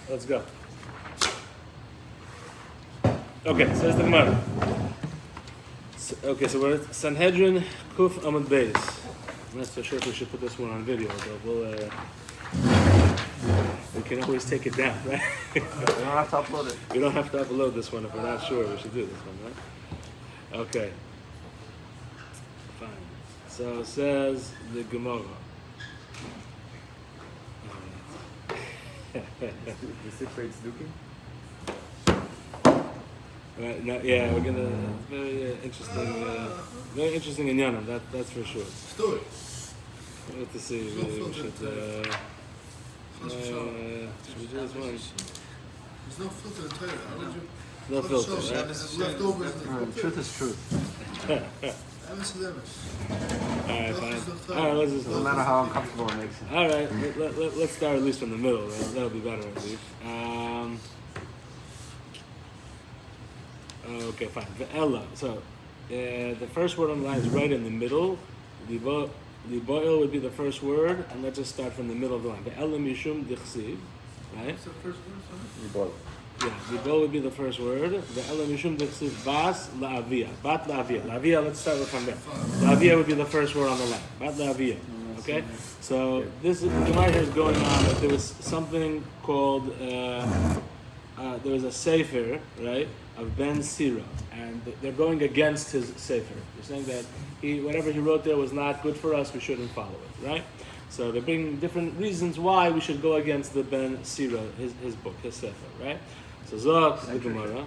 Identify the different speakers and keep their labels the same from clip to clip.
Speaker 1: Let's go. Okay, says the Gemara. Okay, so we're at Sanhedrin Kuf Amud Beis. I'm not so sure if we should put this one on video, but we can always take it down, right?
Speaker 2: We don't have to upload it.
Speaker 1: We don't have to upload this one if we're not sure we should do this one, right? Okay. Fine. So it says the Gemara.
Speaker 2: The 6 rates Dookie?
Speaker 1: Right, no, yeah, we're gonna very interesting in Yanam, that's for sure.
Speaker 3: Story.
Speaker 1: We'll have to see. We should we do this one?
Speaker 3: There's no filter in Torah. How would you?
Speaker 1: No filter, right?
Speaker 3: Leftovers.
Speaker 2: Truth is truth.
Speaker 1: Alright, fine. Alright, let's just.
Speaker 2: No matter how uncomfortable it makes it.
Speaker 1: Alright, let's start at least from the middle. That'll be better, at least. Okay, fine. Ve'ela. So, the first word on the line is right in the middle. Liboil would be the first word, and let's just start from the middle of the line. Ve'ela mishum dichsiv, right?
Speaker 3: What's the first word?
Speaker 1: Yeah, Liboil would be the first word. Ve'ela mishum dichsiv bas la'aviyah. Bat la'aviyah. La'aviyah, let's start with from there. La'aviyah would be the first word on the line. Bat la'aviyah. Okay? So, this Gemara here is going on that there was something called, there was a sefer, right, of Ben Sira, and they're going against his sefer. They're saying that whatever he wrote there was not good for us, we shouldn't follow it, right? So they're bringing different reasons why we should go against the Ben Sira, his book, his sefer, right? So Zok, the Gemara,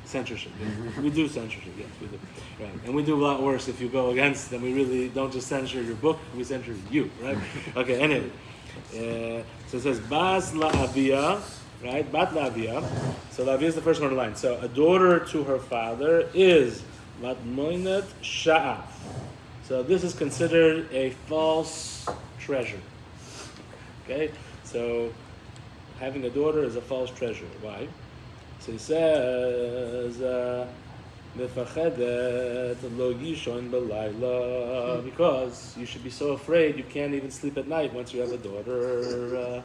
Speaker 1: censorship. Yeah. We do censorship, yes, we do. Right. And we do a lot worse if you go against them. We really don't just censor your book, we censor you, right? Okay, anyway. So it says, Bas la'aviyah, right? Bat la'aviyah. So la'aviyah is the first one on the line. So a daughter to her father is matmoinet sha'af. So this is considered a false treasure. Okay? So having a daughter is a false treasure. Why? So he says, Mefachedet lo yishon b'layla, because you should be so afraid you can't even sleep at night once you have a daughter.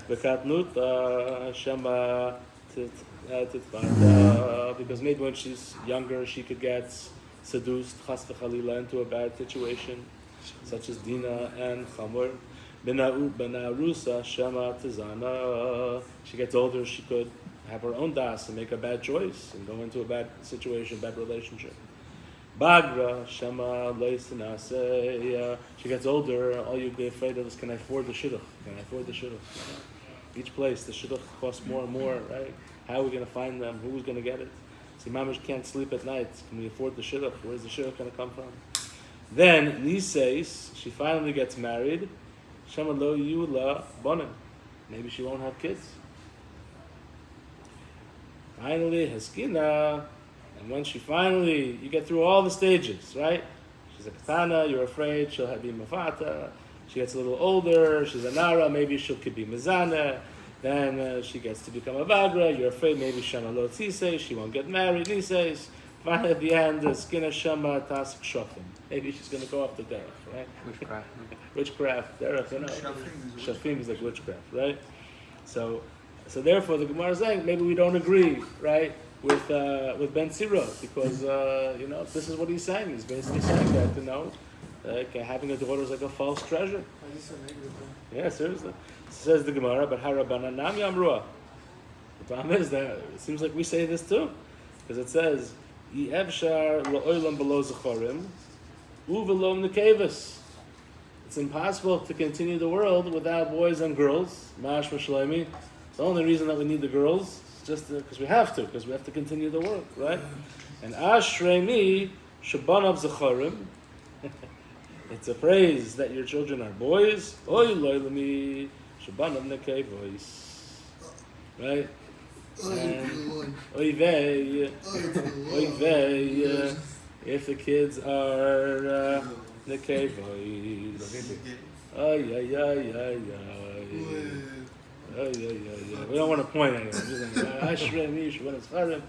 Speaker 1: V'katnuta shema titfata, because maybe when she's younger she could get seduced, chas v'chalila, into a bad situation, such as Dina and Chamor. Benarusa shema tizana, she gets older, she could have her own das and make a bad choice and go into a bad situation, bad relationship. Bagra shema leisinase, she gets older, all you'd be afraid of is, can I afford the shidduch? Can I afford the shidduch? Each place, the shidduch costs more and more, right? How are we going to find them? Who's going to get it? See, mamash can't sleep at night. Can we afford the shidduch? Where's the shidduch going to come from? Then, Nises, she finally gets married. Shema lo yula bonim. Maybe she won't have kids. Finally, Heskina, and when she finally, you get through all the stages, right? She's a katana, you're afraid she'll be mafata. She gets a little older, she's a nara, maybe she could be mizana. Then she gets to become a bagra, you're afraid maybe shema lo tzise, she won't get married, nises. Finally, at the end, Skina shema tasik shofim. Maybe she's going to go off the derech, right?
Speaker 2: Witchcraft.
Speaker 1: Witchcraft, derech, you know. Shafim is like witchcraft, right? So therefore, the Gemara is saying maybe we don't agree, right, with Ben Sira, because this is what he's saying. He's basically saying that having a daughter is like a false treasure. Yeah, seriously. Says the Gemara, but Harabanan Nam Yamrua. The problem is that it seems like we say this too, because it says Yevshar la'olam below zechorim uvelom nekevus. It's impossible to continue the world without boys and girls. Mash Shlomi. The only reason that we need the girls is just because we have to continue the work, right? And Ashrei Shabanav Zechorim. It's a phrase that your children are boys. Oy loylami Shabanav Nekevos. Right? Oy vey. If the kids are Nekevos. Ay. We don't want to point at anyone. Ashrei mi shabanav zechorim.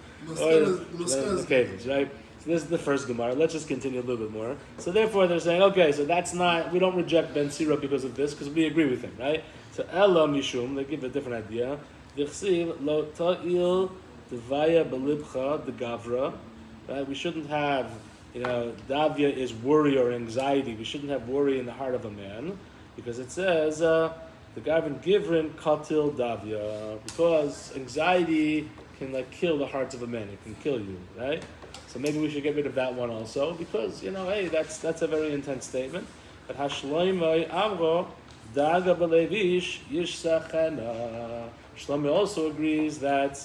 Speaker 1: The caves, right? So this is the first Gemara. Let's just continue a little bit more. So therefore, they're saying, okay, so that's not, we don't reject Ben Sira because of this, because we agree with him, right? So Ella Mishum, they give a different idea. Dichsiv lo ta'il devaya belibcha de gavra. Right? We shouldn't have, davya is worry or anxiety. We shouldn't have worry in the heart of a man, because it says the gavin givrin katil davya, because anxiety can kill the hearts of a man. It can kill you, right? So maybe we should get rid of that one also, because hey, that's a very intense statement. But Hashloimei Amro Daga Belevish Yishsachana. Shlomo also agrees that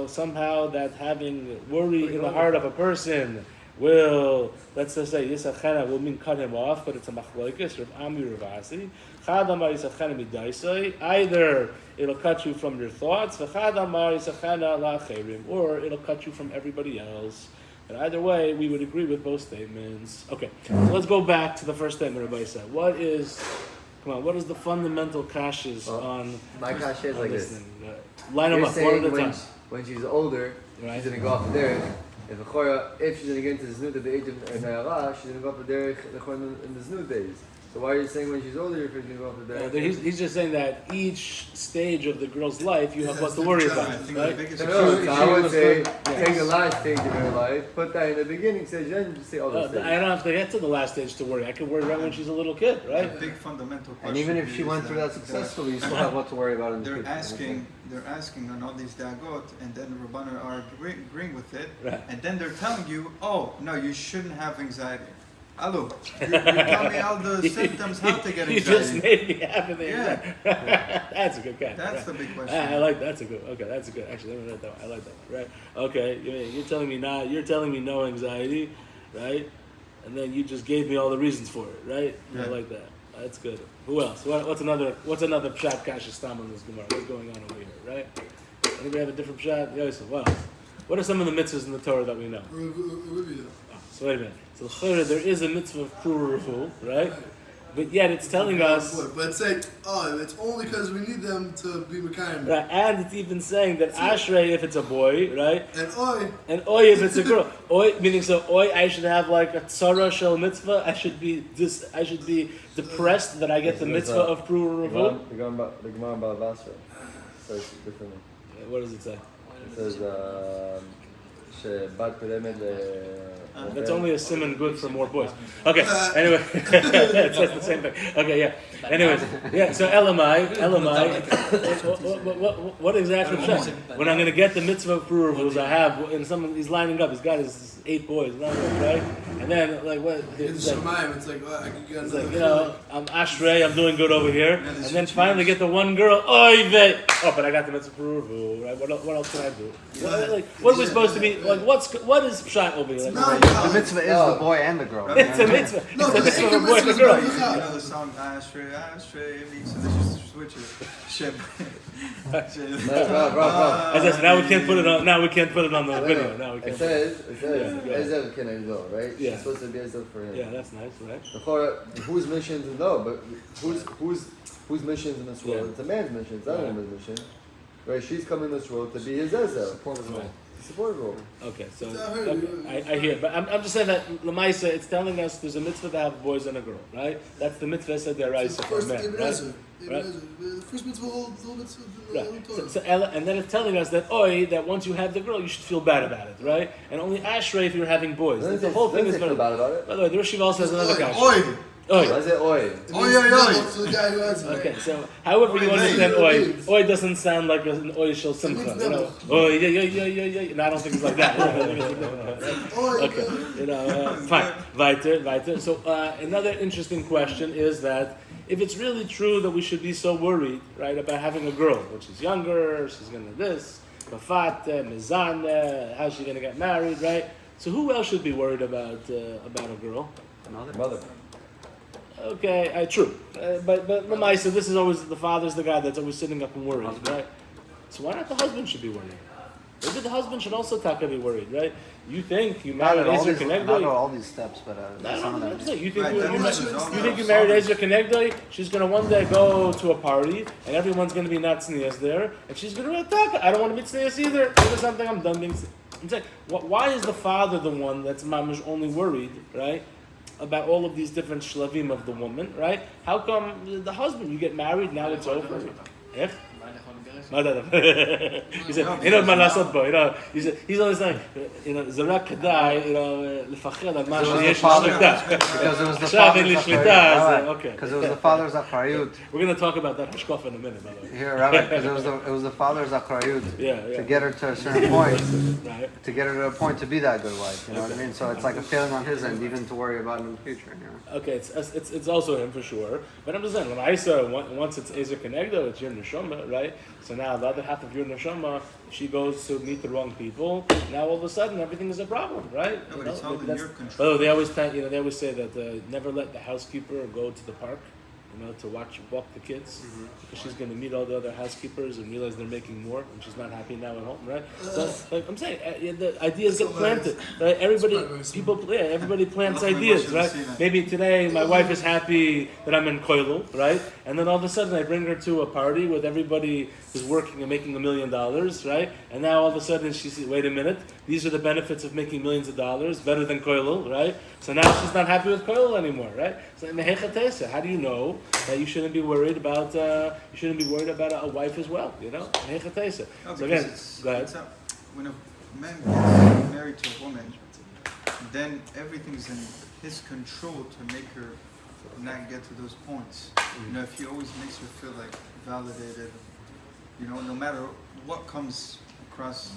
Speaker 1: somehow that having worry in the heart of a person will, let's just say Yisachana will mean cut him off, but it's a machloikis, Rav Ami Ravasi. Chadamar Yisachana midaisai. Either it'll cut you from your thoughts, v'chadamar Yisachana la'acherim, or it'll cut you from everybody else. And either way, we would agree with both statements. Okay, so let's go back to the first statement Rabbi said. What is the fundamental kashas on?
Speaker 2: My kasha is like this.
Speaker 1: Line them
Speaker 2: You're
Speaker 1: up one at a
Speaker 2: saying
Speaker 1: time.
Speaker 2: when she's older,
Speaker 1: Right.
Speaker 2: she's gonna go off the derech. If she's gonna get into the znut at the age of Nayara, she's gonna go off the derech in the znut days. So why are you saying when she's older if she's gonna go off the derech?
Speaker 1: He's just saying that each stage of the girl's life you have what to worry about,
Speaker 3: I think
Speaker 1: right?
Speaker 3: the biggest
Speaker 2: No, so I would say
Speaker 1: Yes.
Speaker 2: take the last stage of her life, put that in the beginning stage, then just say all those
Speaker 1: I
Speaker 2: things.
Speaker 1: don't have to get to the last stage to worry. I can worry right when she's a little kid,
Speaker 3: a
Speaker 1: right?
Speaker 3: big fundamental question.
Speaker 4: And even if she
Speaker 3: is
Speaker 4: went through that successfully, you still have what to worry about in the
Speaker 3: They're
Speaker 4: future.
Speaker 3: asking on all these dagot, and then the Rabbanan are agreeing with it,
Speaker 1: Right.
Speaker 3: and then they're telling you, oh, no, you shouldn't have anxiety. Hello, you tell me all the symptoms how to get
Speaker 1: You just
Speaker 3: anxiety.
Speaker 1: made me happy there. That's a good catch.
Speaker 3: That's
Speaker 1: right.
Speaker 3: the big question.
Speaker 1: I like that's a good. Okay, that's a good. Actually, let me write that one. I like that one. Right. Okay, you're telling me not. You're telling me no anxiety, right? And then you just gave me all the reasons for it, right?
Speaker 3: Yeah.
Speaker 1: I like that. That's good. Who else? What's another pshat kasha stam on this gemara? What's going on over here, right? Anybody have a different pshat? Yosef, what else? What are some of the mitzvahs in the Torah that we know? So wait a minute. So there is a mitzvah of prurufu, right? But yet it's telling us,
Speaker 3: But it's like, it's only because we need them to be Mekayim.
Speaker 1: right? And it's even saying that ashrei if it's a boy, right?
Speaker 3: And
Speaker 1: And oi if it's a girl. Oi meaning I should have like a tzara shel mitzvah. I should be depressed that I get the mitzvah of prurufu.
Speaker 2: The Gemara in Balavasra says differently.
Speaker 1: What does it say?
Speaker 2: It says shebat kodemet
Speaker 1: That's only a simon good for more boys. Okay, anyway, it says the same thing. Okay, yeah. Anyways, yeah, so Elamai, what exactly is when I'm going to get the mitzvah of prurufu, I have, and he's lining up, he's got his 8 boys, right? And then, what?
Speaker 3: it's
Speaker 1: It's like,
Speaker 3: Shemaim, it's like, I can get
Speaker 1: it's
Speaker 3: another
Speaker 1: like, I'm ashrei, I'm doing good over here. And then finally get the one girl, oy vey! Oh, but I got the mitzvah prurufu, right? What else can I do? What are we supposed to be, what is pshat over here?
Speaker 4: The mitzvah is the boy and the girl.
Speaker 1: It's a mitzvah.
Speaker 3: No,
Speaker 1: It's a
Speaker 3: the
Speaker 1: mitzvah of a boy and a
Speaker 3: mitzvah
Speaker 1: girl.
Speaker 3: is not- Yeah.
Speaker 5: You know the song Ashrei, Ashrei, so they just switch it. Shep.
Speaker 1: As I said, now we can't put it on. Now we can't put it on the video. Now we
Speaker 2: It
Speaker 1: can't.
Speaker 2: says
Speaker 1: Yeah.
Speaker 2: Ezel can Ezel, right?
Speaker 1: Yeah.
Speaker 2: She's supposed to be Ezel for him.
Speaker 1: Yeah, that's nice, right?
Speaker 2: Whose mission to know? But whose mission in this world?
Speaker 1: Yeah.
Speaker 2: It's a man's mission. It's not a woman's mission, right? She's come in this world to be his Ezel.
Speaker 1: Right.
Speaker 2: Support role.
Speaker 1: Okay, so I hear, it. But I'm just saying that Lamaisa, it's telling us there's a mitzvah to have boys and a girl, right? That's the mitzvah said there, right?
Speaker 3: It's the
Speaker 1: For
Speaker 3: first
Speaker 1: men,
Speaker 3: Ibn
Speaker 1: right?
Speaker 3: Ezra.
Speaker 1: Right.
Speaker 3: The first mitzvah, the whole mitzvah, the
Speaker 1: Right.
Speaker 3: whole
Speaker 1: So,
Speaker 3: Torah.
Speaker 1: and then it's telling us that that once you have the girl, you should feel bad about it, right? And only ashrei if you're having boys. The whole thing is
Speaker 2: very bad about it.
Speaker 1: By the way, the Rishiv also has another guy.
Speaker 3: Oi!
Speaker 1: Oi.
Speaker 2: Why is it oi?
Speaker 3: It means no to the guy who has it.
Speaker 1: Okay, so however you
Speaker 3: Oi,
Speaker 1: understand
Speaker 3: oi.
Speaker 1: oi doesn't sound like an oi shel simcha, you know. Oi, yeah. No, I don't think it's like that.
Speaker 3: Oi,
Speaker 1: Okay, fine. Weiter. So another interesting question is that if it's really true that we should be so worried, right, about having a girl, which is younger, she's gonna this, mafate, mizane, how's she gonna get married, right? So who else should be worried about a girl?
Speaker 2: Mother.
Speaker 1: Okay, true. But Lamaisa, this is always, the father's the guy that's always sitting up and worried, right? So why not the husband should be worried? Maybe the husband should also be worried, right? You think you
Speaker 4: Not
Speaker 1: married
Speaker 4: at all
Speaker 1: Ezer
Speaker 4: these, not at
Speaker 1: Kenegdoi?
Speaker 4: all these steps, but some of them.
Speaker 1: You think
Speaker 3: Right,
Speaker 1: you,
Speaker 3: that
Speaker 1: you,
Speaker 3: was
Speaker 1: you
Speaker 3: all
Speaker 1: think you
Speaker 3: now.
Speaker 1: married Ezer Kenegdoi? She's gonna one day go to a party and everyone's gonna be not tznius there, and she's gonna attack. I don't want to be tznius either. Do something. I'm done being. I'm saying, why is the father the one that's mamish only worried, right, about all of these different shlavim of the woman, right? How come the husband, you get married, now it's over? Eh? He said, he's always like, Zarak Kadai, Lefachel al ma sheyesh l'shlita.
Speaker 4: Because it was the
Speaker 1: עכשיו אין
Speaker 4: father's
Speaker 1: לי שליטה, okay.
Speaker 4: Because it was the father's achrayut.
Speaker 1: We're going to talk about that hashkafa in a minute, by the way.
Speaker 4: Here, Rabbi, because it was the father's achrayut
Speaker 1: Yeah.
Speaker 4: to get her to a certain point,
Speaker 1: Right.
Speaker 4: to get her to a point to be that good wife. You know what I mean? So it's like a failing on his end, even to worry about in the future. You know?
Speaker 1: Okay, it's also him for sure. But I'm just saying, when I saw once it's Ezer Kenegdo, it's your neshama, right? So now the other half of your neshama, she goes to meet the wrong people. Now all of a sudden everything is a problem, right?
Speaker 3: No, but it's all in your control.
Speaker 1: Oh, they always they always say that never let the housekeeper go to the park, to walk the kids, because she's going to meet all the other housekeepers and realize they're making more, and she's not happy now at home, right? So, like I'm saying, the ideas get planted, right? Everybody plants ideas, right? Maybe today my wife is happy that I'm in koilel, right? And then all of a sudden I bring her to a party with everybody who's working and making $1 million, right? And now all of a sudden she says, wait a minute, these are the benefits of making millions of dollars, better than koilel, right? So now she's not happy with koilel anymore, right? So how do you know that you shouldn't be worried about a wife as well,
Speaker 3: No,
Speaker 1: So
Speaker 3: because
Speaker 1: again, go ahead.
Speaker 3: when a man gets married to a woman, then everything's in his control to make her not get to those points. If he always makes her feel like validated, no matter what comes across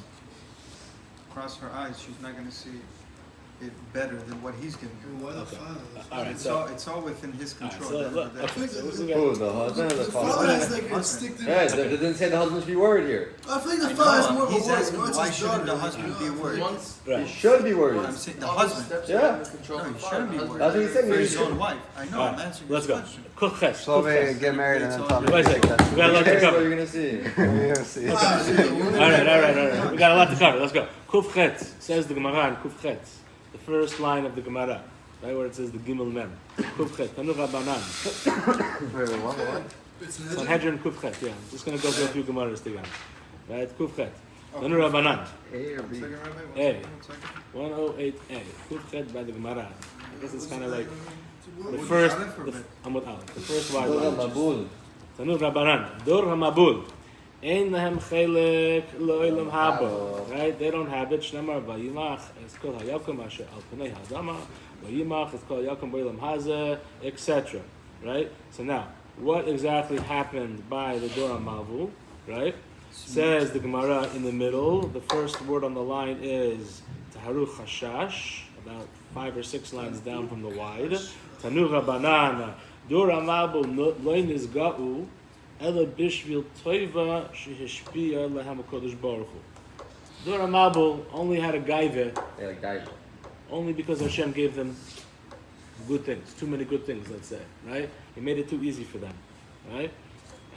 Speaker 3: her eyes, she's not going to see it better than what he's giving her.
Speaker 6: Why the father?
Speaker 1: All right,
Speaker 3: It's all within his control.
Speaker 1: All right, so look,
Speaker 3: That's-
Speaker 1: okay, so this is
Speaker 2: Who, the husband or the
Speaker 6: The father
Speaker 2: father?
Speaker 6: has like instinctive.
Speaker 2: Yeah, they didn't say the husband should be worried here.
Speaker 6: I think the
Speaker 3: I
Speaker 6: father is
Speaker 3: know,
Speaker 6: more of a
Speaker 3: he's
Speaker 6: worry.
Speaker 3: asking
Speaker 6: Once
Speaker 3: why
Speaker 6: his
Speaker 3: shouldn't
Speaker 6: daughter,
Speaker 3: the husband be worried?
Speaker 2: He
Speaker 1: right.
Speaker 2: should be worried.
Speaker 3: I'm saying the husband.
Speaker 2: Yeah.
Speaker 3: No, he shouldn't be worried.
Speaker 2: That's what he's saying.
Speaker 3: For
Speaker 2: He
Speaker 3: his own
Speaker 2: should.
Speaker 3: wife. I know,
Speaker 1: All
Speaker 3: I'm
Speaker 1: right,
Speaker 3: answering
Speaker 1: let's
Speaker 3: this
Speaker 1: go.
Speaker 3: question.
Speaker 1: Kuches.
Speaker 4: So they get married and then tell me.
Speaker 1: Wait a second. We got a lot to
Speaker 2: Here's what
Speaker 1: cover.
Speaker 2: you're gonna see.
Speaker 4: You're gonna see.
Speaker 1: All right. We got a lot to cover. Let's go. Kuf Chet says the Gemara in Kuf Chet, the first line of the Gemara, right where it says the Gimel Mem. Kuf Chet, Tanu Rabbanan.
Speaker 4: Wait, what?
Speaker 6: It's
Speaker 1: Sanhedrin Kuf Chet. Yeah, I'm just gonna go through a few Gemaras together. Right, Kuf Chet. Tanu Rabbanan.
Speaker 4: A or B?
Speaker 3: One second, Rabbi,
Speaker 1: Hey.
Speaker 3: 1 second.
Speaker 1: 108a. Kuf Chet by the Gemara. I guess it's kind of like the
Speaker 3: With
Speaker 1: first.
Speaker 3: Aleph or Bet?
Speaker 1: I'm with Aleph. The first wide
Speaker 2: Dor
Speaker 1: line.
Speaker 2: Mabul.
Speaker 1: Tanu Rabbanan. Dor HaMabul. Ein lahem chelek lo'elam habo. Right? They don't have it. Shnemar vayimach es kol hayakum asher al pnei ha'adama. Vayimach es kol hayakum b'olam hazeh, etc. Right? So now, what exactly happened by the Dor HaMabul? Right? Says the Gemara in the middle. The first word on the line is Taharu Chashash, about 5 or 6 lines down from the wide. Tanu Rabbanan. Dor HaMabul loy nizga'u. Ela bishvil toiva shehishpia lehem HaKadosh Baruch Hu. Dor HaMabul only had a gaiva
Speaker 2: Yeah, like died.
Speaker 1: only because Hashem gave them good things, too many good things, let's say, right? He made it too easy for them, right?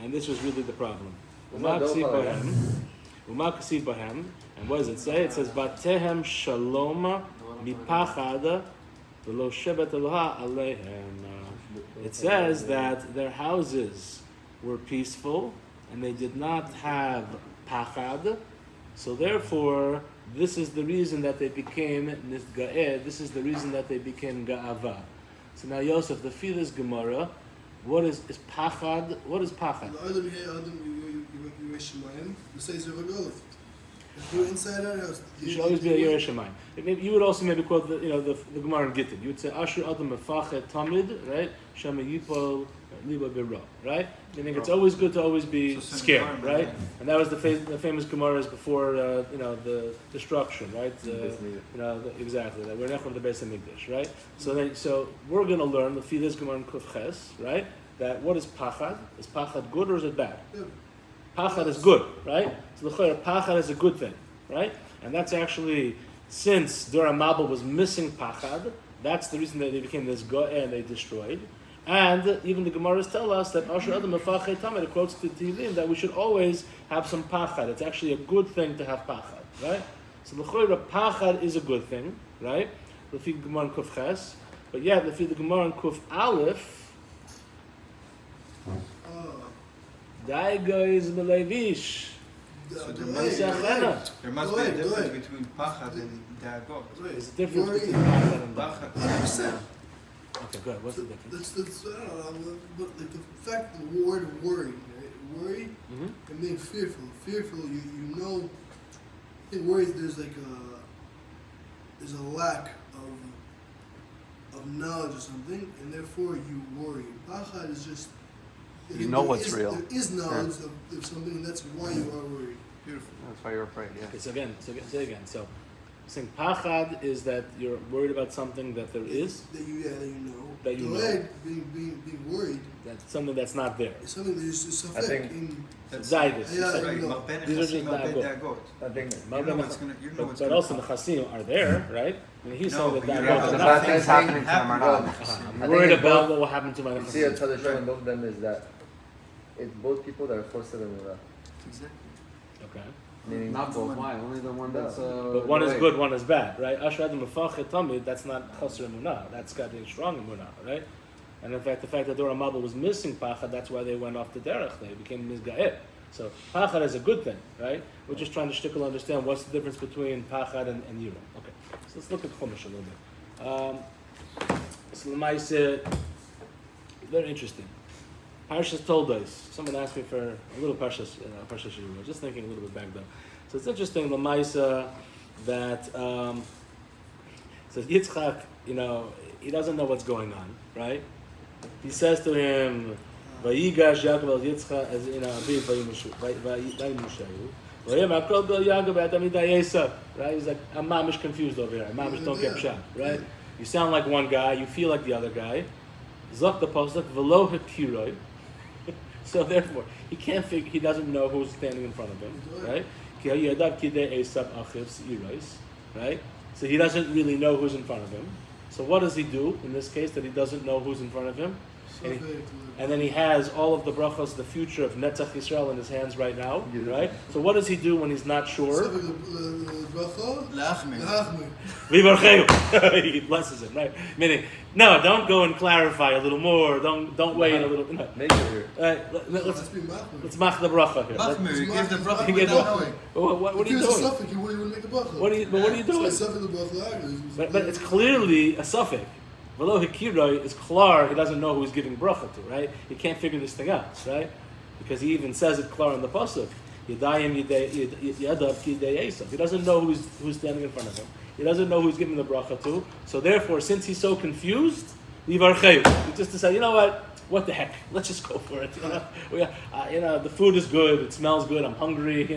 Speaker 1: And this was really the problem. Uma kasi bahem, and what does it say? It says, Batehem shalom mipachad v'lo shevet Eloha aleihem. It says that their houses were peaceful and they did not have pachad, so therefore this is the reason that they became nisga'eh, this is the reason that they became ga'ava. So now Yosef, the Filas Gemara, what is pachad? What is pachad?
Speaker 6: You say it's a regulative. If you're inside our house,
Speaker 1: You should always be a Yerei Shemayim. Maybe you would also maybe quote the Gemara in Gittin. You would say Asher Adam Mefachet Tamid, right? Shema Yipol Liba Bira, right? Meaning it's always good to always be scared, right? And that was the famous Gemaras before the destruction, right? Exactly that we're not of the Beis Hamikdash, right? So we're going to learn the Filas Gemara in Kuf Ches, right? That what is pachad? Is pachad good or is it bad? Pachad is good, right? So l'chayr, pachad is a good thing, right? And that's actually, since Dor HaMabul was missing pachad, that's the reason that they became this go'eh and they destroyed. And even the Gemaras tell us that Asher Adam Mefachet Tamid, it quotes the Tehillim, that we should always have some pachad. It's actually a good thing to have pachad, right? So l'chayr, pachad is a good thing, right? L'fi Gemara in Kuf Ches, but yet l'fi the Gemara in Kuf Aleph, Daigo is Melevish.
Speaker 3: So there
Speaker 6: Delay.
Speaker 3: must be a difference between pachad and dagot.
Speaker 1: There's a difference
Speaker 6: Worry.
Speaker 1: between pachad and da'at.
Speaker 3: Pachad.
Speaker 6: 100%.
Speaker 1: Okay, good. What's the difference?
Speaker 6: That's I don't know, but like the fact the word worry, right? Worry
Speaker 1: Mm-hmm.
Speaker 6: and being fearful. Fearful, you know. In worries, there's like there's a lack of knowledge or something, and therefore you worry. Pachad is just
Speaker 4: You know what's real.
Speaker 6: There is knowledge of something, and that's why you are worried.
Speaker 3: Beautiful.
Speaker 4: That's why you're afraid, yeah.
Speaker 1: Okay, say again. So, saying pachad is that you're worried about something that there is,
Speaker 6: That you know.
Speaker 1: That you know.
Speaker 6: Delayed, being worried
Speaker 1: that's something that's not there.
Speaker 6: is something that is just
Speaker 2: I think-
Speaker 6: in.
Speaker 3: That's
Speaker 1: Zaydis.
Speaker 6: Yeah,
Speaker 1: you said.
Speaker 3: right.
Speaker 6: no.
Speaker 3: Ma'ben
Speaker 1: These are just
Speaker 3: Nechasim, Ma'ben
Speaker 1: dagot.
Speaker 3: dagot.
Speaker 2: I think
Speaker 3: You know what's gonna. You know what's
Speaker 1: But
Speaker 3: gonna.
Speaker 1: also the chasim are there, right? I mean, he's
Speaker 3: No,
Speaker 1: saying
Speaker 3: but
Speaker 1: that
Speaker 3: you
Speaker 1: dagot
Speaker 3: have
Speaker 1: are
Speaker 3: to
Speaker 1: not.
Speaker 2: bad
Speaker 4: Things
Speaker 2: things
Speaker 4: happening to them or not.
Speaker 1: I'm
Speaker 2: I
Speaker 1: worried
Speaker 2: think
Speaker 1: about
Speaker 2: both-
Speaker 1: what will happen to my
Speaker 2: you see a
Speaker 1: chasim.
Speaker 2: tzaddik in both of them is that it's both people that are choser than Munah.
Speaker 3: Exactly.
Speaker 1: Okay.
Speaker 2: Meaning
Speaker 4: Not both. Why? Only the one that's.
Speaker 1: But one is
Speaker 4: right.
Speaker 1: good, one is bad, right? Ashrad mefachet tamid, that's not chaser emunah. That's got to be strong emunah, right? And in fact, the fact that Dora Mabel was missing pachad, that's why they went off the derech. They became mizga'eh. So pachad is a good thing, right? We're just trying to shtickle understand what's the difference between pachad and yira. Okay, so let's look at Chumash a little bit. So Lemaise, very interesting. Parshas told us. Someone asked me for a little Parshas Shirur. Just thinking a little bit back though. So it's interesting, Lemaise, that says Yitzchak, he doesn't know what's going on, right? He says to him, "Vayigash Yaakov al Yitzchak as Aviv vayimushayu." Vayim Akol Gal Yaakov at Amidai Esav. Right? He's like, I'm mamish confused over here. Mamish don't get pshat. Right? You sound like one guy. You feel like the other guy. Zok the pasuk v'lo hekiroi. So therefore, he can't figure. He doesn't know who's standing in front of him. Right? Ki hayadav kidei Esav achiv seiros. Right? So he doesn't really know who's in front of him. So what does he do in this case that he doesn't know who's in front of him? And then he has all of the brachos, the future of Netzach Yisrael in his hands right now, right? So what does he do when he's not sure? He blesses him, right? Meaning, no, don't go and clarify a little more. Don't wait a little. No.
Speaker 2: Make it here.
Speaker 1: Let's mach the bracha here.
Speaker 3: Machmir, you give the bracha
Speaker 1: You give
Speaker 3: without
Speaker 1: the-
Speaker 3: knowing.
Speaker 1: What are you doing?
Speaker 6: You wouldn't make the bracha.
Speaker 1: What are you doing? But it's clearly a suffix. V'lo hekiroi is klar, he doesn't know who he's giving bracha to, right? He can't figure this thing out, right? Because he even says it klar in the pasuk. Yadayim yadav kidei Esav. He doesn't know who's standing in front of him. He doesn't know who's giving the bracha to. So therefore, since he's so confused, livarcheu. He just decided, you know what the heck? Let's just go for it. The food is good. It smells good. I'm hungry.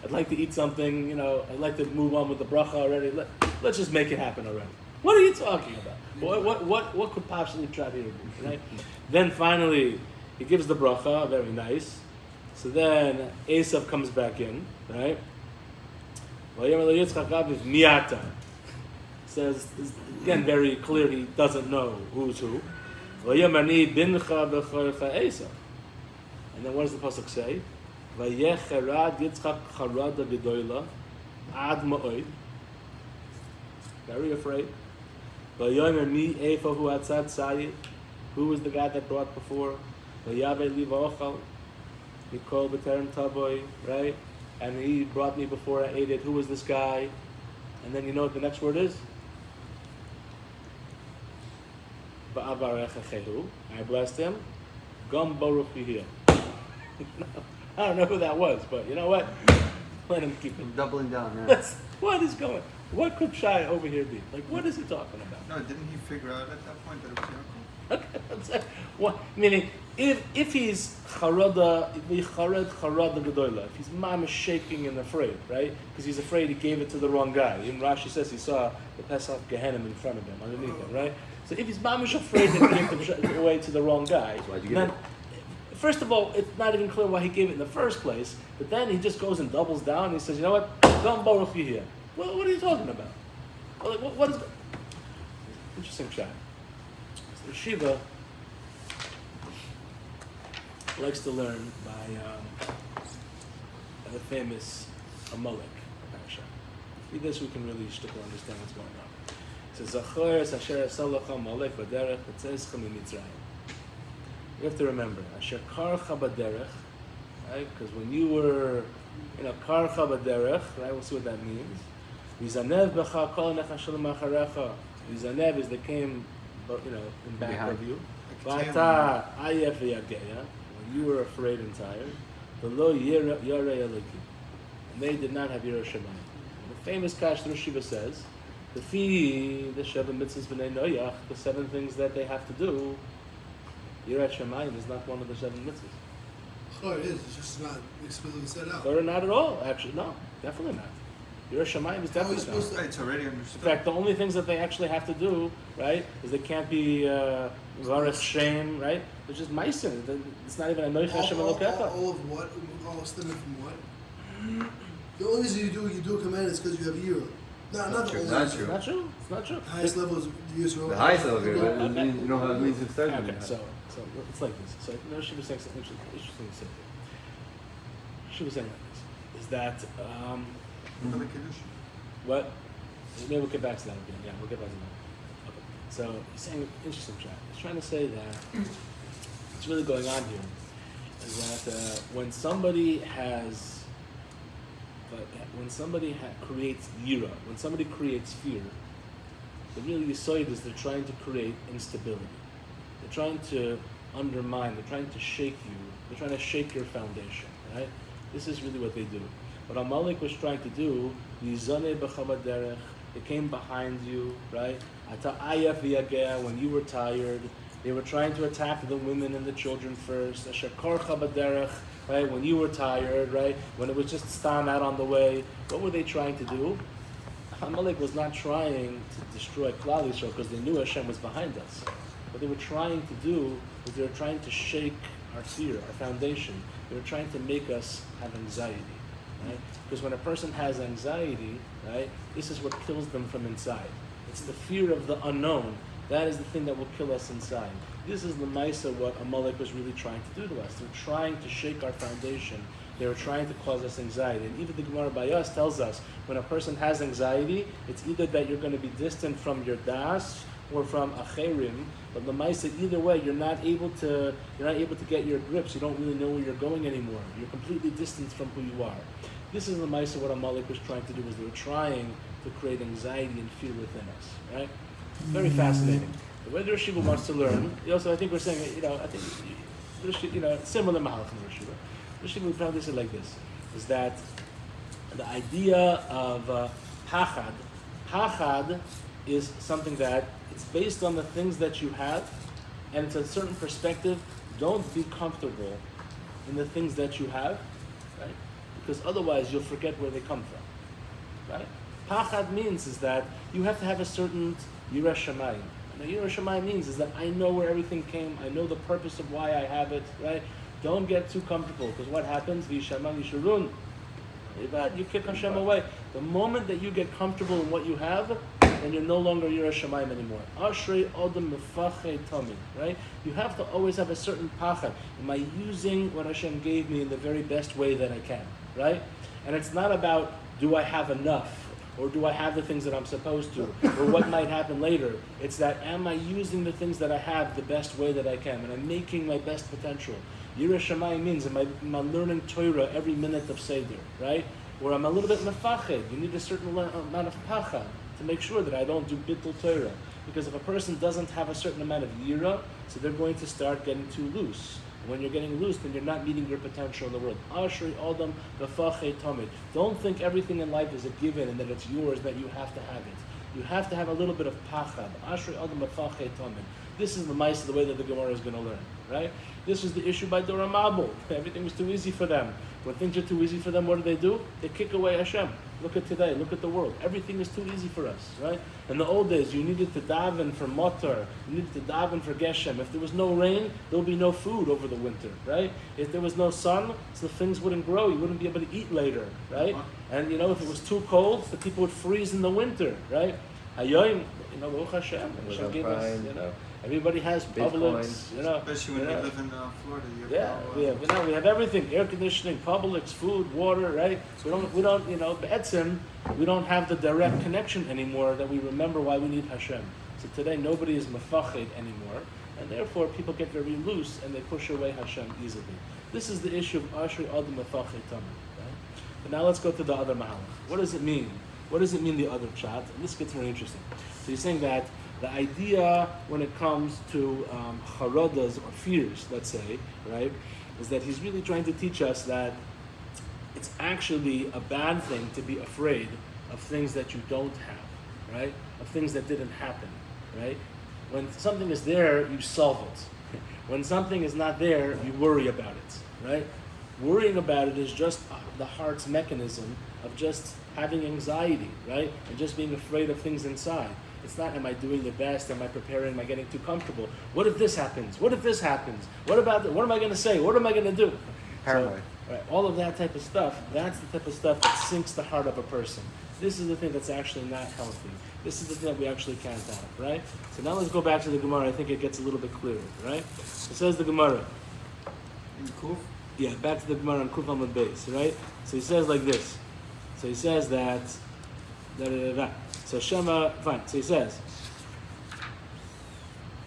Speaker 1: I'd like to eat something. I'd like to move on with the bracha already. Let's just make it happen already. What are you talking about? What could possibly try to do, right? Then finally, he gives the bracha, very nice. So then Esav comes back in, right? Says again very clear he doesn't know who's who. And then what does the pasuk say? Vayecherad Yitzchak charada gedola ad ma'od. Very afraid. Vayomer mi efa hu atzad sayid. Who was the guy that brought before? Vayabe liva ochal. Mikol b'terem tavoy. Right? And he brought me before I ate it. Who was this guy? And then you know what the next word is? Ba'avarechachehu. I blessed him. Gam baruch yihiyah. I don't know who that was, but you know what? Let him keep it.
Speaker 4: Doubling down, yeah.
Speaker 1: What is going? What could Shai over here be? Like, what is he talking about?
Speaker 3: No, didn't he figure out at that point that it was Yaakov?
Speaker 1: Okay, what? Meaning, if he's charada gedola, if he's mamish shaking and afraid, right? Because he's afraid he gave it to the wrong guy. Even Rashi says he saw the Pesach Gehenim in front of him, underneath him, right? So if he's mamish afraid that he gave it away to the wrong guy,
Speaker 2: why'd you give
Speaker 1: then
Speaker 2: it?
Speaker 1: first of all, it's not even clear why he gave it in the first place. But then he just goes and doubles down. And he says, you know what? Gam baruch yihiyah. Well, what are you talking about? Well, like, what is that? Interesting shot. So Shiva likes to learn by the famous Amalek parasha. With this, we can really understand what's going on. It says, Zachor es asher asalacha Amalek b'derech v'tzeischa mimitzrayim. You have to remember, asher karcha b'derech, right? Because when you were, know, karcha b'derech, right? We'll see what that means. Vizanev b'cha kol nechashalim acharecha. Vizanev is they came, in back
Speaker 4: Behind.
Speaker 1: of you.
Speaker 3: Like a tail.
Speaker 1: V'ata ayef v'yageya, when you were afraid and tired. V'lo yarei elikim, and they did not have Yireh Shamayim. The famous Kash Rosh Shiva says, the Sheva Mitzvahs B'nai Noach, the 7 things that they have to do, Yireh Shamayim is not one of the 7 mitzvahs.
Speaker 6: Oh, it is. It's just not explicitly set out.
Speaker 1: Or not at all, actually. No, definitely not. Yireh Shamayim is
Speaker 6: How are you
Speaker 1: definitely
Speaker 6: supposed
Speaker 1: not.
Speaker 6: to?
Speaker 3: It's already
Speaker 1: In
Speaker 3: understood.
Speaker 1: fact, the only things that they actually have to do, right, is they can't be Varech Shem, right? They're just Meisin. It's not even a Noach Hashem Elokecha.
Speaker 6: All of what? All stemming from what? The only reason you do a command is because you have Yira. Not the only
Speaker 2: Not
Speaker 6: reason.
Speaker 2: true.
Speaker 1: It's not true. It's not true.
Speaker 6: The highest level is Yisrael.
Speaker 2: The highest level,
Speaker 1: Okay.
Speaker 2: you don't have means of studying.
Speaker 1: Okay, so it's like this. So no, she was saying something interesting to say. She was saying like this: is that
Speaker 3: For the Kiddush.
Speaker 1: what? Maybe we'll get back to that again. Yeah, we'll get back to that. Okay. So he's saying an interesting chat. He's trying to say that what's really going on here is that when somebody creates yira, when somebody creates fear, the real yisoid is they're trying to create instability. They're trying to undermine, they're trying to shake you, they're trying to shake your foundation, right? This is really what they do. What Amalek was trying to do, Yizane b'chama derech, they came behind you, right? Ata ayaf v'yageh, when you were tired, they were trying to attack the women and the children first. Asher karcha b'derech, right? When you were tired, right? When it was just stam out on the way, what were they trying to do? Amalek was not trying to destroy Klal Yisrael because they knew Hashem was behind us. What they were trying to do was they were trying to shake our fear, our foundation. They were trying to make us have anxiety, right? Because when a person has anxiety, right, this is what kills them from inside. It's the fear of the unknown. That is the thing that will kill us inside. This is the Maisa what Amalek was really trying to do to us. They're trying to shake our foundation. They were trying to cause us anxiety. And even the Gemara by us tells us when a person has anxiety, it's either that you're going to be distant from your das or from acherim. But the Maisa, either way, you're not able to get your grips. You don't really know where you're going anymore. You're completely distant from who you are. This is the Maisa what Amalek was trying to do, was they were trying to create anxiety and fear within us. Right? Very fascinating. The way the Rosh Hashiva wants to learn, also I think we're saying, I think, similar to Mahalach and Rosh Hashiva. Rosh Hashiva would probably say like this, is that the idea of pachad is something that it's based on the things that you have, and it's a certain perspective. Don't be comfortable in the things that you have, right? Because otherwise you'll forget where they come from, right? Pachad means is that you have to have a certain Yireh Shamayim. And Yireh Shamayim means is that I know where everything came, I know the purpose of why I have it, right? Don't get too comfortable, because what happens? V'yishamah yishurun. You kick Hashem away. The moment that you get comfortable in what you have, then you're no longer Yireh Shamayim anymore. Ashrei Odom Mefachei Tamid, right? You have to always have a certain pachad. Am I using what Hashem gave me in the very best way that I can, right? And it's not about, do I have enough? Or do I have the things that I'm supposed to? Or what might happen later? It's that, am I using the things that I have the best way that I can? And I'm making my best potential. Yireh Shamayim means, am I learning Torah every minute of Seder, right? Or I'm a little bit mefached. You need a certain amount of pachad to make sure that I don't do bittul Torah. Because if a person doesn't have a certain amount of yira, so they're going to start getting too loose. When you're getting loose, then you're not meeting your potential in the world. Ashrei Adam v'fachei tamid. Don't think everything in life is a given and that it's yours, that you have to have it. You have to have a little bit of pachad. Ashrei Adam v'fachei tamid. This is the mice, the way that the Gemara is going to learn, right? This is the issue by Dora Mabul. Everything was too easy for them. When things are too easy for them, what do? They kick away Hashem. Look at today, look at the world. Everything is too easy for us, right? In the old days, you needed to daven for motor, you needed to daven for geshem. If there was no rain, there would be no food over the winter, right? If there was no sun, so things wouldn't grow. You wouldn't be able to eat later, right? And if it was too cold, the people would freeze in the winter, right? Hayoim, Baruch Hashem, Hashem gave us, everybody has Publix,
Speaker 3: Especially when you live in Florida. You have
Speaker 1: we have everything: air conditioning, Publix, food, water, right? So we don't, Be'etzim, we don't have the direct connection anymore that we remember why we need Hashem. So today nobody is mefached anymore, and therefore people get very loose and they push away Hashem easily. This is the issue of Ashrei Adam Mefached Tamid, right? But now let's go to the other mahalach. What does it mean? What does it mean, the other pshat? And this gets very interesting. So he's saying that the idea when it comes to charodas or fears, let's say, right, is that he's really trying to teach us that it's actually a bad thing to be afraid of things that you don't have, right? Of things that didn't happen, right? When something is there, you solve it. When something is not there, you worry about it, right? Worrying about it is just the heart's mechanism of just having anxiety, right? And just being afraid of things inside. It's not, am I doing the best? Am I preparing? Am I getting too comfortable? What if this happens? What if this happens? What about what am I going to say? What am I going to do?
Speaker 4: Paranoid.
Speaker 1: So, right, all of that type of stuff, that's the type of stuff that sinks the heart of a person. This is the thing that's actually not healthy. This is the thing that we actually can't have, right? So now let's go back to the Gemara. I think it gets a little bit clearer, right? It says the Gemara.
Speaker 3: In Kuf,
Speaker 1: Yeah, back to the Gemara on Kuf Amud Beis, right? So he says like this. So he says that, So Shema, fine. So he says,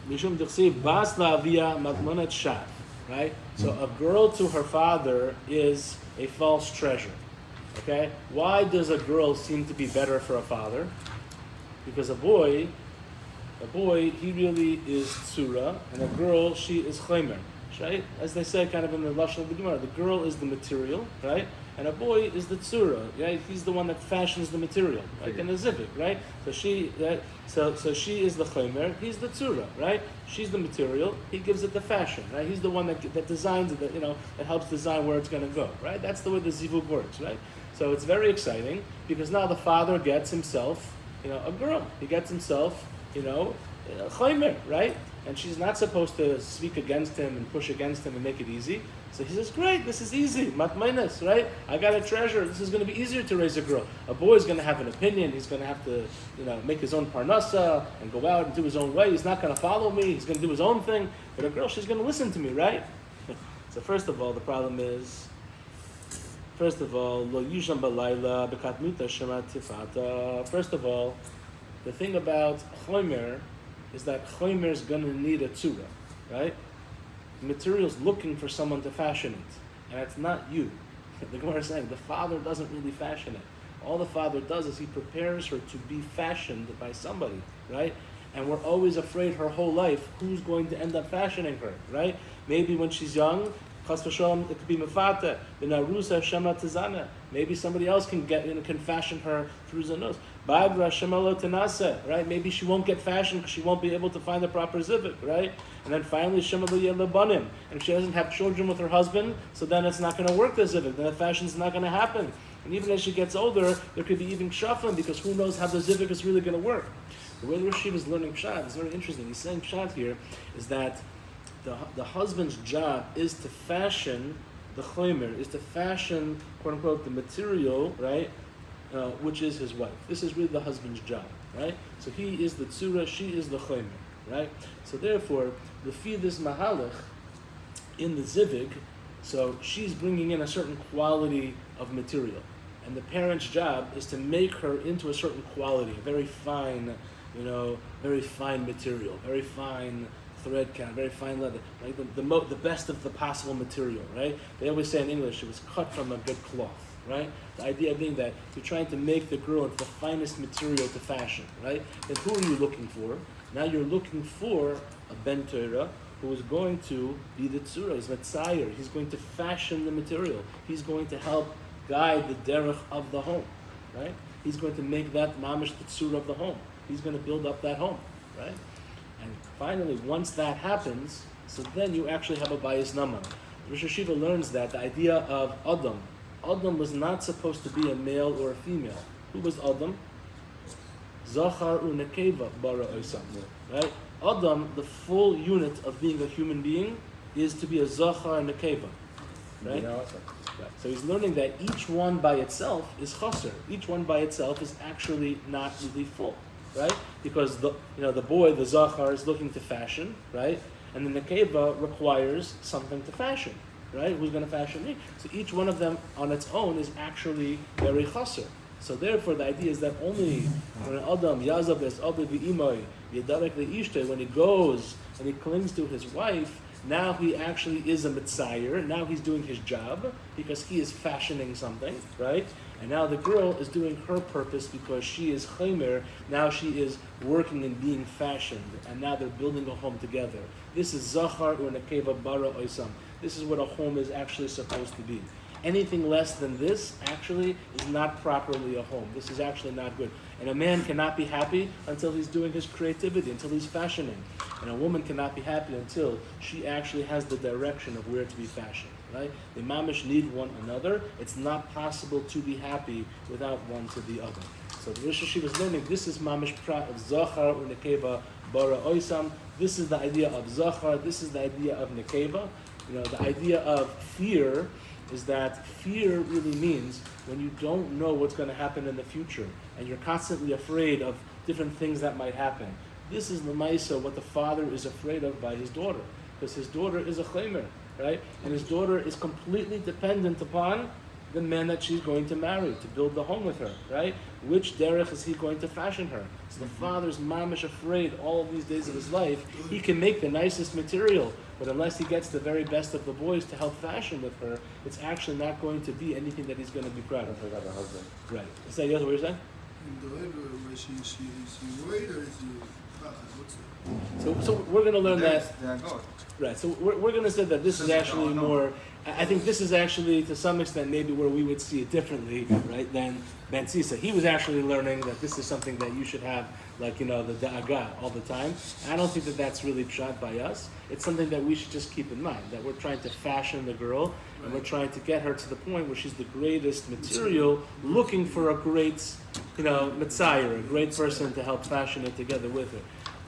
Speaker 1: Mishum Tichsiv Bas La'avia Matmonat Shav, right? So a girl to her father is a false treasure. Okay? Why does a girl seem to be better for a father? Because a boy, he really is tzura, and a girl, she is chaymer, right? As they say kind of in the Lashon of the Gemara, the girl is the material, right? And a boy is the tzura, right? He's the one that fashions the material, like in a zivik, right? So she is the chaymer, he's the tzura, right? She's the material, he gives it the fashion, right? He's the one that designs it, that helps design where it's going to go, right? That's the way the zivuk works, right? So it's very exciting because now the father gets himself, a girl. He gets himself, chaymer, right? And she's not supposed to speak against him and push against him and make it easy. So he says, great, this is easy, matmainas, right? I got a treasure. This is going to be easier to raise a girl. A boy is going to have an opinion. He's going to have to, make his own parnassa and go out and do his own way. He's not going to follow me. He's going to do his own thing. But a girl, she's going to listen to me, right? So first of all, the problem is, lo yisham balayla bekatmuta shema tifata. First of all, the thing about chomer is that chomer is going to need a tzura, right? The material's looking for someone to fashion it, and it's not you. The Gemara is saying the father doesn't really fashion it. All the father does is he prepares her to be fashioned by somebody, right? And we're always afraid her whole life who's going to end up fashioning her, right? Maybe when she's young, chas v'shalom, it could be mefata, v'narusa shema tizana. Maybe somebody else can fashion her through zanos. Ba'adra shema lo tenase, right? Maybe she won't get fashioned because she won't be able to find the proper zivik, right? And then finally shema lo yeh lebanim. And if she doesn't have children with her husband, so then it's not going to work the zivik. Then the fashion's not going to happen. And even as she gets older, there could be even shafim because who knows how the zivik is really going to work. The way the Rosh Yeshiva is learning pshat is very interesting. He's saying pshat here is that the husband's job is to fashion the chomer, is to fashion, quote unquote, the material, right, which is his wife. This is really the husband's job, right? So he is the tzura, she is the chomer, right? So therefore, lefi this mahalach in the zivig, so she's bringing in a certain quality of material, and the parent's job is to make her into a certain quality, a very fine, very fine material, very fine thread count, very fine leather, right? The best of the possible material, right? They always say in English, it was cut from a good cloth, right? The idea being that you're trying to make the girl into the finest material to fashion, right? And who are you looking for? Now you're looking for a ben Torah who is going to be the tzura, he's metzayer, he's going to fashion the material, he's going to help guide the derech of the home, right? He's going to make that mamish the tzura of the home. He's going to build up that home, right? And finally, once that happens, so then you actually have a bayis naman. Rosh Yeshiva learns that the idea of Adam was not supposed to be a male or a female. Who was Adam? Zachar u'nekeva bara oisam. Right? Adam, the full unit of being a human being, is to be a Zachar and nekeva. Right? Right? So he's learning that each one by itself is chaser. Each one by itself is actually not really full. Right? Because the boy, the Zachar, is looking to fashion, right? And the Nekeva requires something to fashion, right? Who's going to fashion me? So each one of them on its own is actually very chaser. So therefore the idea is that only when Adam, Yazav es Abed v'imay, Yedarek ve'ishtay, when he goes and he clings to his wife, Now he actually is a mitzayer. Now he's doing his job because he is fashioning something, right? And now the girl is doing her purpose because she is chaymer. Now she is working and being fashioned. And now they're building a home together. This is zachar or nekeva bara oisam. This is what a home is actually supposed to be. Anything less than this actually is not properly a home. This is actually not good. And a man cannot be happy until he's doing his creativity, until he's fashioning. And a woman cannot be happy until she actually has the direction of where to be fashioned, right? The mamish need one another. It's not possible to be happy without one to the other. So the Rosh Hashiva is learning, this is mamish prat of zachar or nekeva bara oisam. This is the idea of zachar. This is the idea of nekeva. You know, the idea of fear is that fear really means when you don't know what's going to happen in the future and you're constantly afraid of different things that might happen. This is the Maisa, what the father is afraid of by his daughter, because his daughter is a chaymer, right? And his daughter is completely dependent upon the man that she's going to marry, to build the home with her, right? Which derech is he going to fashion her? So the father's mamish afraid all of these days of his life. He can make the nicest material, but unless he gets the very best of the boys to help fashion with her, it's actually not going to be anything that he's going to be proud of.
Speaker 2: I got a husband.
Speaker 1: Right. Is that what you're saying?
Speaker 6: Is she worried or is she what's that?
Speaker 1: So we're going to learn that.
Speaker 3: God.
Speaker 1: Right, so we're going to say that this is actually more, I think this is actually to some extent maybe where we would see it differently, right, than Ben Sisa. He was actually learning that this is something that you should have, like, you know, the da'aga all the time. I don't think that that's really shot by us. It's something that we should just keep in mind, that we're trying to fashion the girl, and we're trying to get her to the point where she's the greatest material, looking for a great, you know, mitzayer, a great person to help fashion it together with her.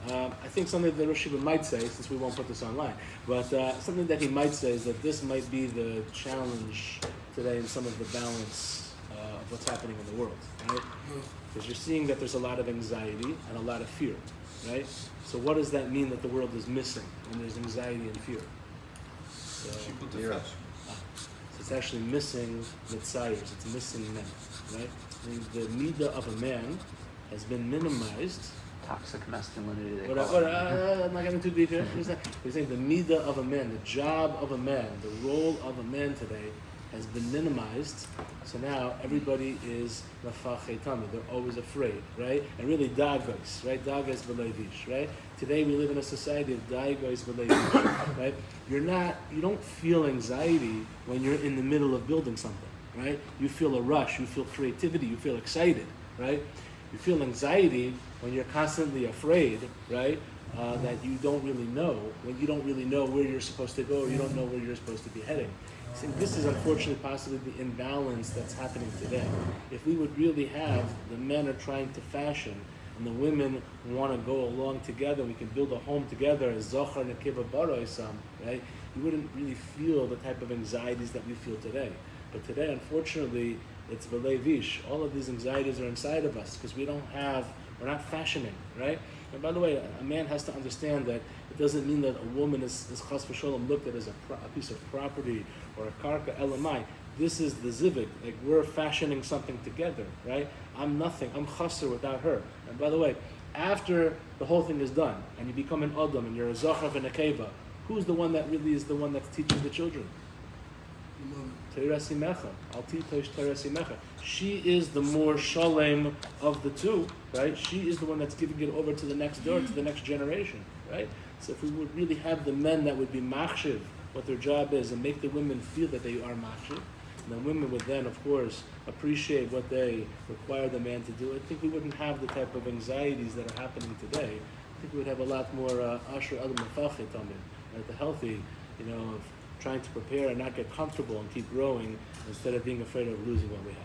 Speaker 1: I think something that Rosh Hashiva might say, since we won't put this online, but something that he might say is that this might be the challenge today in some of the balance of what's happening in the world, right? Because you're seeing that there's a lot of anxiety and a lot of fear, right? So what does that mean that the world is missing when there's anxiety and fear? So, so it's actually missing mitzayers, it's missing men, right? I mean, the midah of a man has been minimized.
Speaker 4: Toxic masculinity. They
Speaker 1: I'm not getting too deep here. We're saying the midah of a man, the job of a man, the role of a man today has been minimized. So now everybody is nafachei tamid. They're always afraid, right? And really dagos, right? Dagos v'leivish, right? Today we live in a society of dagos v'leivish, right? You don't feel anxiety when you're in the middle of building something, right? You feel a rush, you feel creativity, you feel excited, right? You feel anxiety when you're constantly afraid, right? That you don't really know, when you don't really know where you're supposed to go, or you don't know where you're supposed to be heading. See, this is unfortunately possibly the imbalance that's happening today. If we would really have the men are trying to fashion and the women want to go along together, we can build a home together as Zohar Nekeva Bara Isam, right? You wouldn't really feel the type of anxieties that we feel today. But today, unfortunately, it's v'leivish. All of these anxieties are inside of us because we're not fashioning, right? And by the way, a man has to understand that it doesn't mean that a woman is chas v'sholom looked at as a piece of property or a karka elamai. This is the zivik. Like, we're fashioning something together, right? I'm nothing. I'm chaser without her. And by the way, after the whole thing is done and you become an adam and you're a zachar and a keva, who's the one that really is the one that's teaching the children? She is the more shalem of the two, right? She is the one that's giving it over to the next door, to the next generation, right? So if we would really have the men that would be machshiv, what their job is, and make the women feel that they are machshiv, and the women would then, of course, appreciate what they require the man to do, I think we wouldn't have the type of anxieties that are happening today. I think we would have a lot more asher adam nefachet tamid, right? The healthy, you know, of trying to prepare and not get comfortable and keep growing instead of being afraid of losing what we have.